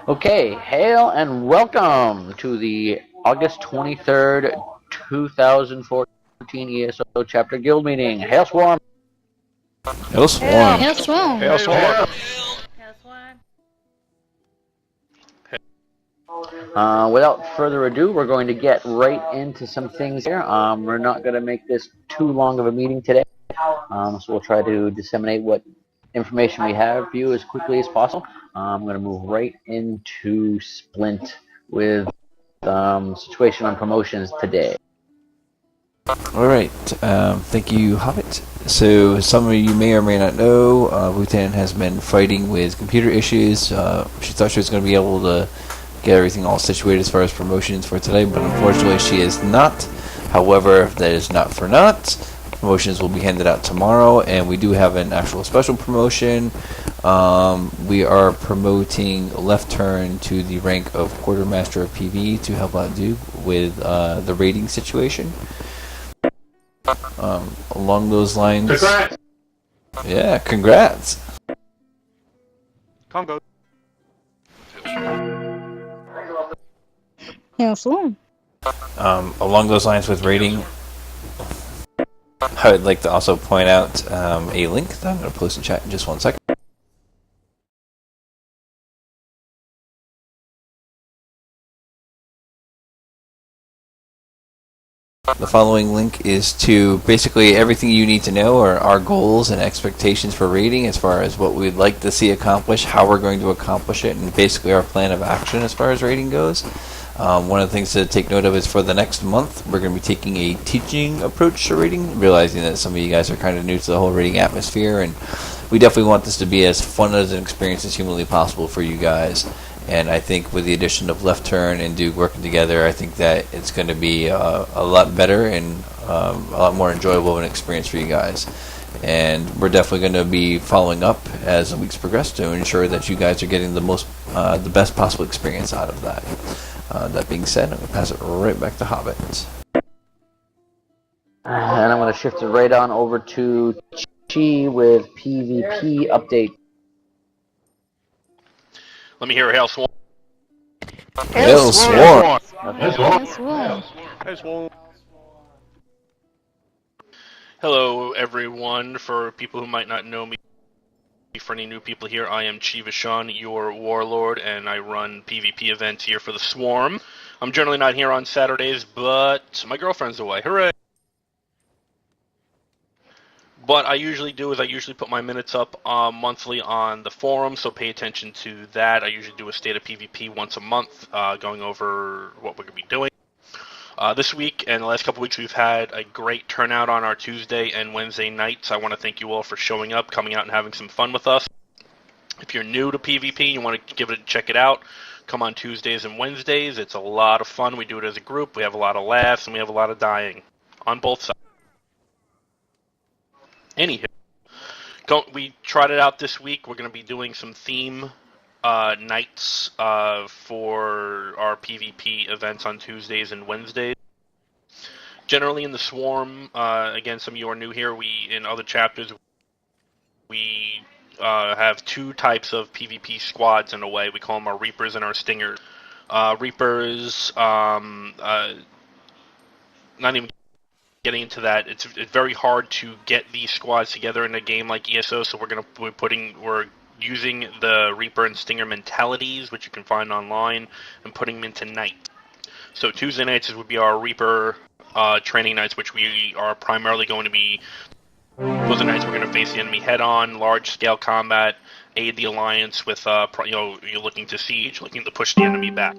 Okay, hail and welcome to the August 23rd, 2014 ESO Chapter Guild meeting. Hail Swarm! Hail Swarm. Hail Swarm. Hail Swarm. That's why. Without further ado, we're going to get right into some things here. We're not going to make this too long of a meeting today, so we'll try to disseminate what information we have for you as quickly as possible. I'm going to move right into Splint with situation on promotions today. Alright, thank you, Hobbit. So, some of you may or may not know, Wutan has been fighting with computer issues. She thought she was going to be able to get everything all situated as far as promotions for today, but unfortunately she is not. However, that is not for naught. Promotions will be handed out tomorrow, and we do have an actual special promotion. We are promoting Left Turn to the rank of Quartermaster of PV to help out Duke with the raiding situation. Along those lines... Congrats! Yeah, congrats! Congo. Hail Swarm. Along those lines with raiding, I would like to also point out a link that I'm going to post in chat in just 1 second. The following link is to basically everything you need to know, or our goals and expectations for raiding as far as what we'd like to see accomplished, how we're going to accomplish it, and basically our plan of action as far as raiding goes. One of the things to take note of is for the next month, we're going to be taking a teaching approach to raiding, realizing that some of you guys are kind of new to the whole raiding atmosphere, and we definitely want this to be as fun as an experience as humanly possible for you guys. And I think with the addition of Left Turn and Duke working together, I think that it's going to be a lot better and a lot more enjoyable of an experience for you guys. And we're definitely going to be following up as the weeks progress to ensure that you guys are getting the best possible experience out of that. That being said, I'm going to pass it right back to Hobbit. And I'm going to shift it right on over to Chi with PvP update. Let me hear Hail Swarm. Hail Swarm! Hail Swarm. Hail Swarm. Hello, everyone. For people who might not know me, for any new people here, I am Chi Vashon, your warlord, and I run PvP events here for the Swarm. I'm generally not here on Saturdays, but my girlfriend's away. Hooray! What I usually do is I usually put my minutes up monthly on the forum, so pay attention to that. I usually do a state of PvP once a month, going over what we're going to be doing. This week and the last couple weeks, we've had a great turnout on our Tuesday and Wednesday nights. I want to thank you all for showing up, coming out, and having some fun with us. If you're new to PvP, you want to check it out, come on Tuesdays and Wednesdays. It's a lot of fun. We do it as a group. We have a lot of laughs, and we have a lot of dying on both sides. Anywho, we tried it out this week. We're going to be doing some theme nights for our PvP events on Tuesdays and Wednesdays. Generally in the Swarm, again, some of you are new here, in other chapters, we have two types of PvP squads in a way. We call them our Reapers and our Stingers. Reapers, not even getting into that, it's very hard to get these squads together in a game like ESO, so we're using the Reaper and Stinger mentalities, which you can find online, and putting them into night. So Tuesday nights would be our Reaper training nights, which we are primarily going to be. Those are nights we're going to face the enemy head-on, large-scale combat, aid the Alliance with, you're looking to siege, looking to push the enemy back.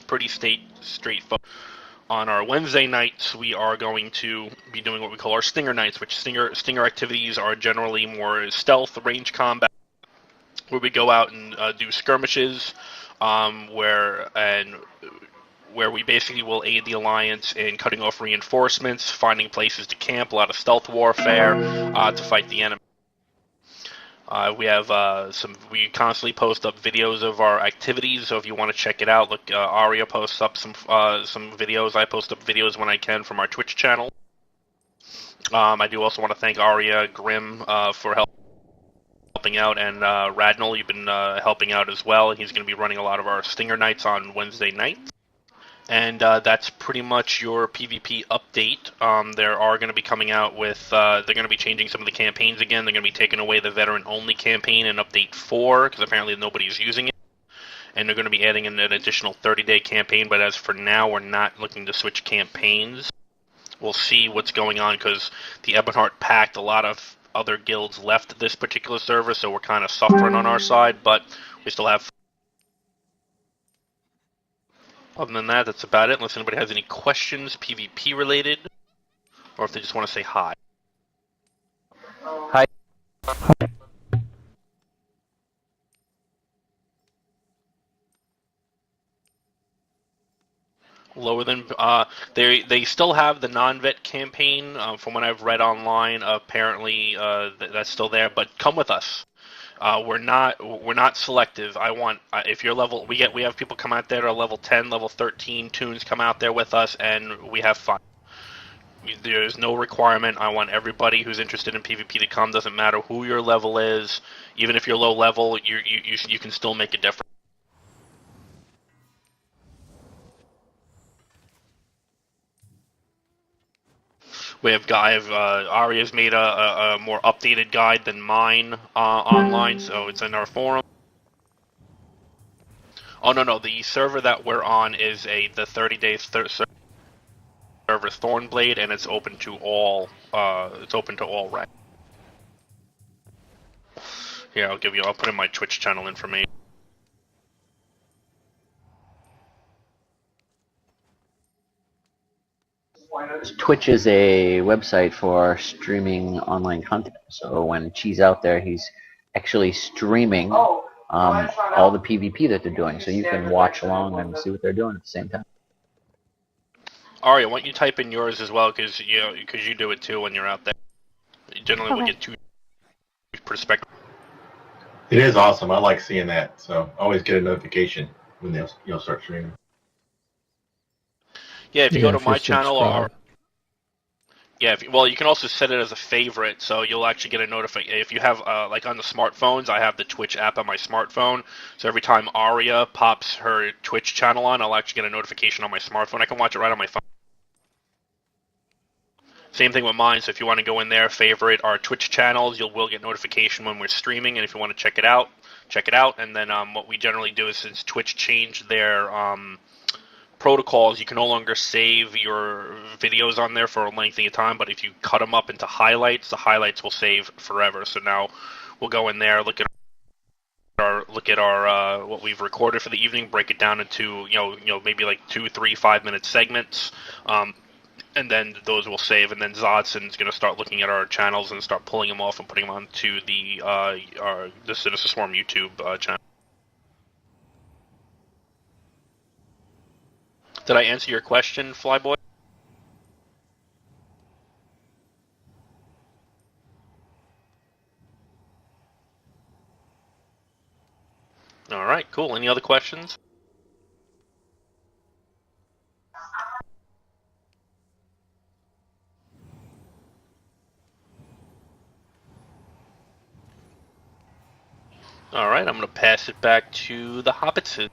Pretty straightforward. On our Wednesday nights, we are going to be doing what we call our Stinger nights, which Stinger activities are generally more stealth, range combat, where we go out and do skirmishes, where we basically will aid the Alliance in cutting off reinforcements, finding places to camp, a lot of stealth warfare to fight the enemy. We constantly post up videos of our activities, so if you want to check it out, look, Aria posts up some videos. I post up videos when I can from our Twitch channel. I do also want to thank Aria Grimm for helping helping out, and Radnell, you've been helping out as well. He's going to be running a lot of our Stinger nights on Wednesday nights. And that's pretty much your PvP update. They are going to be coming out with, they're going to be changing some of the campaigns again. They're going to be taking away the veteran-only campaign in Update 4, because apparently nobody's using it. And they're going to be adding in an additional 30-day campaign, but as for now, we're not looking to switch campaigns. We'll see what's going on, because the Ebonheart Pact, a lot of other guilds left this particular server, so we're kind of suffering on our side, but we still have. Other than that, that's about it, unless anybody has any questions, PvP related, or if they just want to say hi. Hi. Lower than they still have the non-vet campaign. From what I've read online, apparently that's still there. But come with us. We're not selective. I want if you're level, we have people come out there that are level 10, level 13 tunes come out there with us, and we have fun. There's no requirement. I want everybody who's interested in PvP to come. Doesn't matter who your level is. Even if you're low level, you can still make a difference. Aria's made a more updated guide than mine online, so it's in our forum. Oh no, the server that we're on is the 30-day server Thornblade, and it's open to all. Right? Yeah, I'll put in my Twitch channel information. Twitch is a website for streaming online content. So when Chi's out there, he's actually streaming all the PvP that they're doing. So you can watch along and see what they're doing at the same time. Aria, why don't you type in yours as well, because you do it too when you're out there. You generally will get two perspectives. It is awesome. I like seeing that. So I always get a notification when they'll start streaming. Yeah, if you go to my channel, or you can also set it as a favorite, so you'll actually get a notification. If you have, like on the smartphones, I have the Twitch app on my smartphone, so every time Aria pops her Twitch channel on, I'll actually get a notification on my smartphone. I can watch it right on my phone. Same thing with mine, so if you want to go in there, favorite our Twitch channels, will get notification when we're streaming, and if you want to check it out, and then what we generally do is, since Twitch changed their protocols, you can no longer save your videos on there for a lengthy time, but if you cut them up into highlights, the highlights will save forever. So now we'll go in there, look at our what we've recorded for the evening, break it down into maybe like 2, 3, 5 minute segments, and then those will save, and then Zodson's going to start looking at our channels and start pulling them off and putting them onto the Sinister Swarm YouTube channel. Did I answer your question, Flyboy? All right, cool. Any other questions? All right, I'm going to pass it back to the Hobbitses.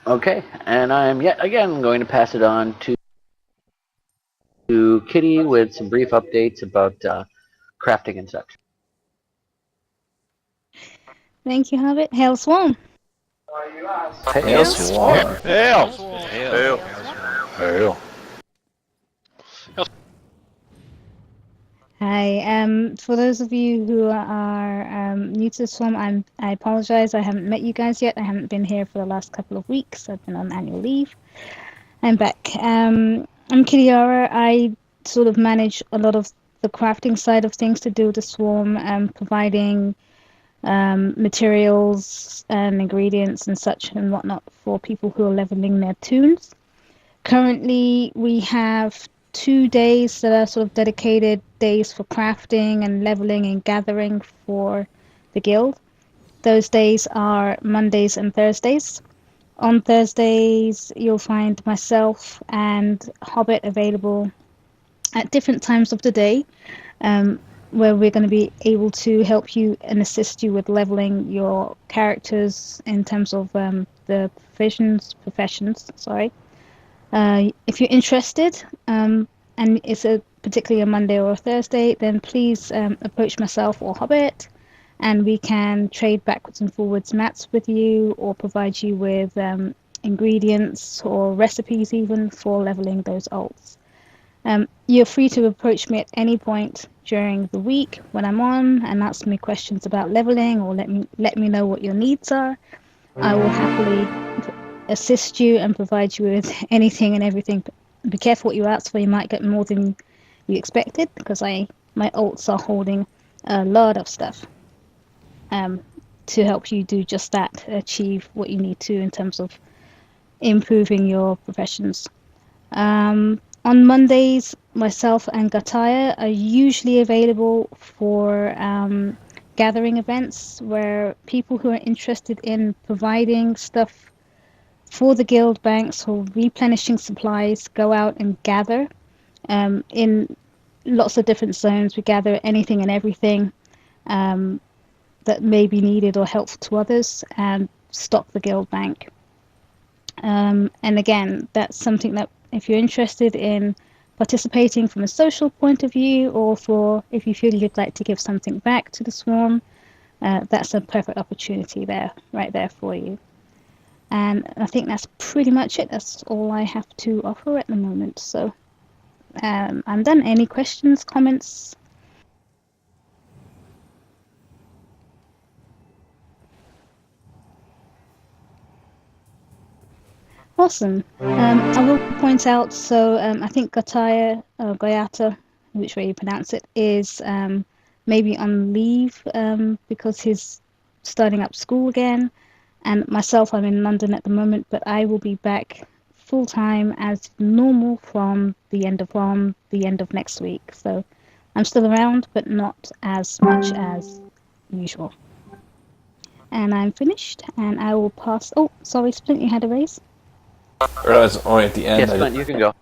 Okay, and I'm yet again going to pass it on to Kitty with some brief updates about crafting and such. Thank you, Hobbit. Hail Swarm. Hail Swarm. Hail. Hi. For those of you who are new to the Swarm, I apologize. I haven't met you guys yet. I haven't been here for the last couple of weeks. I've been on annual leave. I'm back. I'm Kiriara. I sort of manage a lot of the crafting side of things to do with the Swarm, providing materials, ingredients, and such and whatnot for people who are leveling their tunes. Currently, we have 2 days that are sort of dedicated days for crafting and leveling and gathering for the guild. Those days are Mondays and Thursdays. On Thursdays, you'll find myself and Hobbit available at different times of the day. where we're going to be able to help you and assist you with leveling your characters in terms of the professions. Sorry. If you're interested, and it's particularly a Monday or a Thursday, then please approach myself or Hobbit, and we can trade backwards and forwards mats with you, or provide you with ingredients or recipes even for leveling those alts. You're free to approach me at any point during the week when I'm on and ask me questions about leveling, or let me know what your needs are. I will happily assist you and provide you with anything and everything. Be careful what you ask for. You might get more than you expected, because my alts are holding a lot of stuff to help you do just that, achieve what you need to in terms of improving your professions. On Mondays, myself and Gataya are usually available for gathering events where people who are interested in providing stuff for the guild banks or replenishing supplies go out and gather in lots of different zones. We gather anything and everything that may be needed or helpful to others and stock the guild bank. And again, that's something that if you're interested in participating from a social point of view, or if you feel you'd like to give something back to the swarm, that's a perfect opportunity right there for you. And I think that's pretty much it. That's all I have to offer at the moment. So I'm done. Any questions, comments? Awesome. I will point out, so I think Gayata, which way you pronounce it, is maybe on leave because he's starting up school again. And myself, I'm in London at the moment, but I will be back full-time as normal from the end of next week. So I'm still around, but not as much as usual. And I'm finished, and I will pass... Oh, sorry, Splint, you had a raise? Or I was only at the end. Yes, Splint, you can go.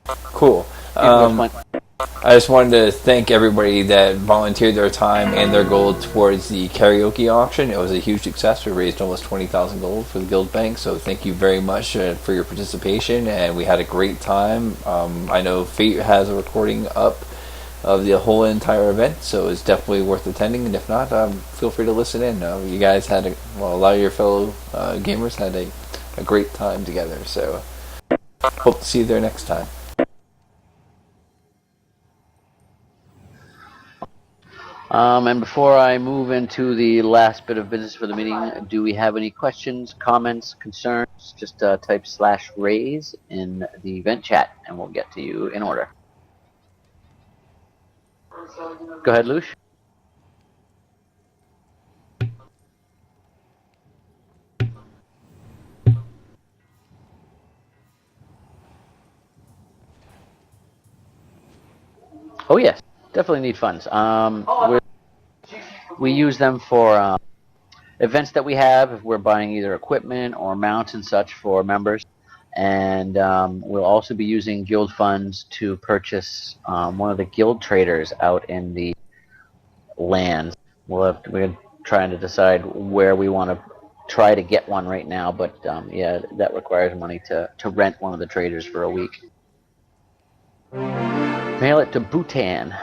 Cool. You can go, Splint. I just wanted to thank everybody that volunteered their time and their gold towards the karaoke auction. It was a huge success. We raised almost 20,000 gold for the guild bank, so thank you very much for your participation, and we had a great time. I know Fate has a recording up of the whole entire event, so it's definitely worth attending, and if not, feel free to listen in. You guys had a lot of your fellow gamers had a great time together, so hope to see you there next time. And before I move into the last bit of business for the meeting, do we have any questions, comments, concerns? Just type /raise in the event chat, and we'll get to you in order. Go ahead, Lush. Oh yes, definitely need funds. We use them for events that we have, if we're buying either equipment or mounts and such for members. And we'll also be using guild funds to purchase one of the guild traders out in the lands. We're trying to decide where we want to try to get one right now, but yeah, that requires money to rent one of the traders for a week. Mail it to Bhutan.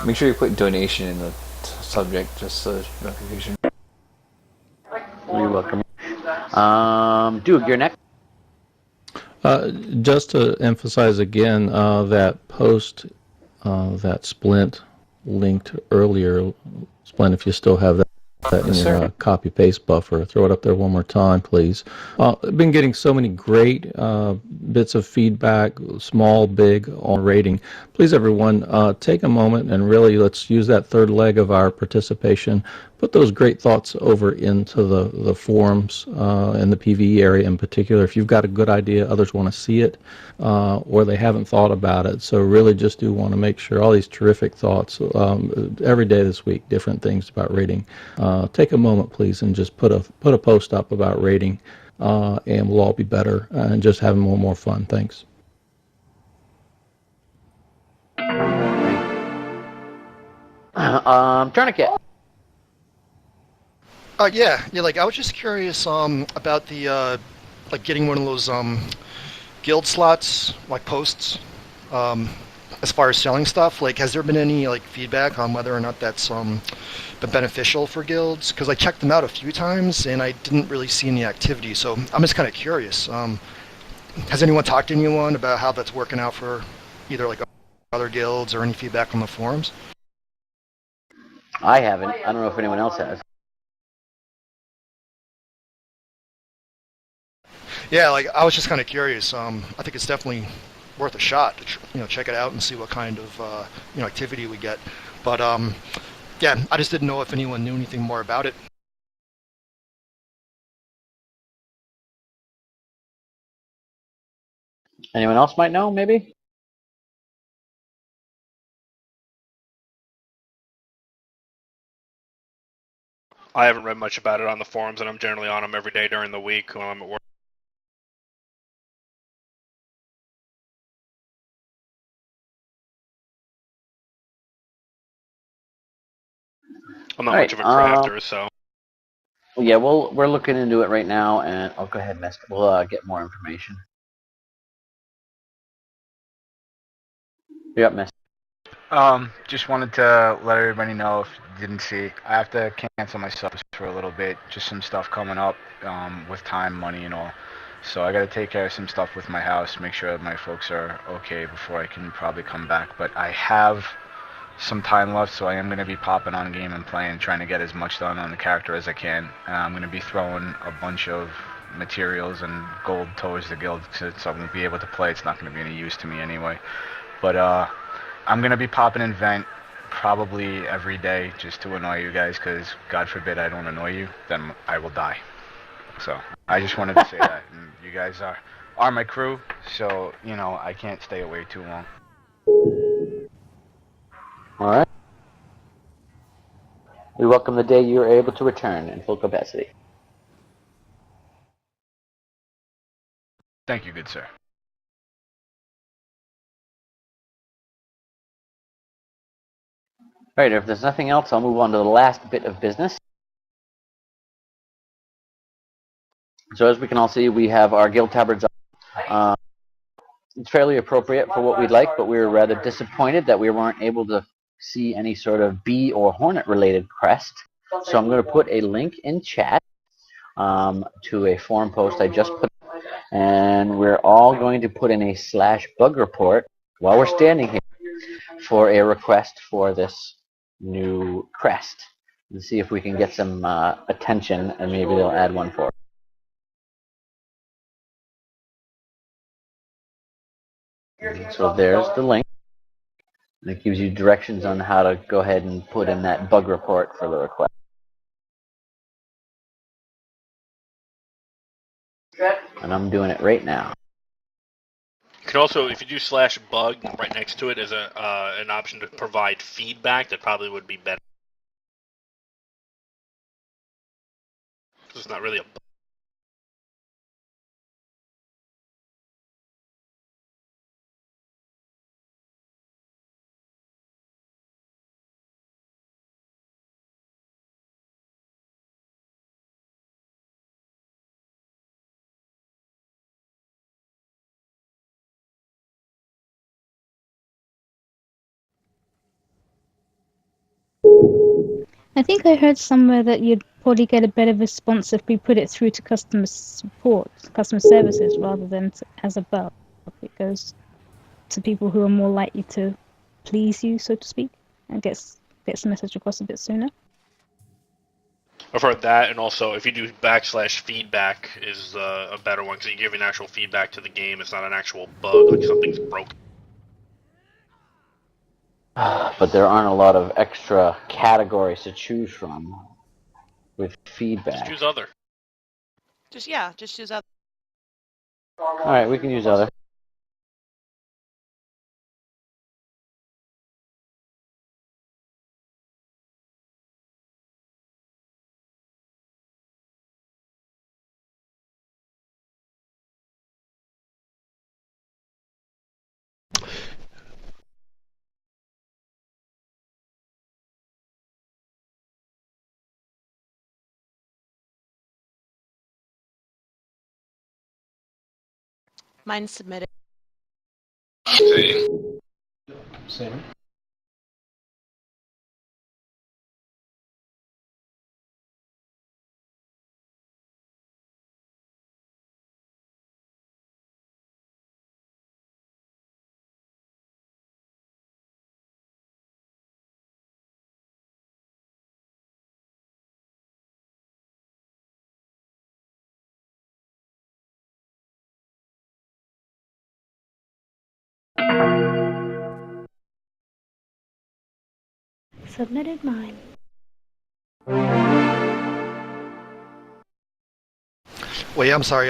Make sure you put donation in the subject, just so there's notification. You're welcome. Dude, you're next. Just to emphasize again, that post that Splint linked earlier, Splint, if you still have that in your copy-paste buffer, throw it up there one more time, please. I've been getting so many great bits of feedback, small, big, on rating. Please, everyone, take a moment and really let's use that third leg of our participation. Put those great thoughts over into the forums and the PvE area in particular. If you've got a good idea, others want to see it, or they haven't thought about it. So really just do want to make sure all these terrific thoughts, every day this week, different things about rating. Take a moment, please, and just put a post up about rating, and we'll all be better and just have more fun. Thanks. Tourniquet. Yeah. Like I was just curious about the like getting one of those guild slots, like posts. As far as selling stuff, like has there been any like feedback on whether or not that's been beneficial for guilds? Because I checked them out a few times and I didn't really see any activity. So I'm just kind of curious. Has anyone talked to anyone about how that's working out for either like other guilds or any feedback on the forums? I haven't. I don't know if anyone else has. Yeah, like I was just kind of curious. I think it's definitely worth a shot to check it out and see what kind of activity we get. But yeah, I just didn't know if anyone knew anything more about it. Anyone else might know, maybe? I haven't read much about it on the forums, and I'm generally on them every day during the week when I'm at work. I'm not much of a crafter, so. Yeah, we're looking into it right now, and I'll go ahead, Miss. We'll get more information. Yep, Miss. Just wanted to let everybody know if you didn't see. I have to cancel my subs for a little bit. Just some stuff coming up with time, money, and all. So I got to take care of some stuff with my house, make sure that my folks are okay before I can probably come back. But I have some time left, so I am going to be popping on game and playing, trying to get as much done on the character as I can. I'm going to be throwing a bunch of materials and gold towards the guild, since I won't be able to play. It's not going to be any use to me anyway. But I'm going to be popping in Vent probably every day just to annoy you guys, because God forbid I don't annoy you, then I will die. So I just wanted to say that. And you guys are my crew, so, I can't stay away too long. All right. We welcome the day you are able to return in full capacity. Thank you, good sir. All right, if there's nothing else, I'll move on to the last bit of business. So as we can all see, we have our guild tabards up. It's fairly appropriate for what we'd like, but we were rather disappointed that we weren't able to see any sort of bee or hornet related crest. So I'm going to put a link in chat to a forum post I just put, and we're all going to put in a /bug report while we're standing here for a request for this new crest, and see if we can get some attention, and maybe they'll add one for us. So there's the link. And it gives you directions on how to go ahead and put in that bug report for the request. And I'm doing it right now. You can also, if you do /bug, right next to it is an option to provide feedback that probably would be better. It's not really a bug. I think I heard somewhere that you'd probably get a better response if we put it through to customer support, customer services, rather than as a bug. It goes to people who are more likely to please you, so to speak, and gets the message across a bit sooner. I've heard that, and also if you do /feedback is a better one, because you give an actual feedback to the game. It's not an actual bug, like something's broken. But there aren't a lot of extra categories to choose from with feedback. Just choose other. Just choose other. All right, we can use other. Mine's submitted. Same. Submitted mine. Wait, I'm sorry.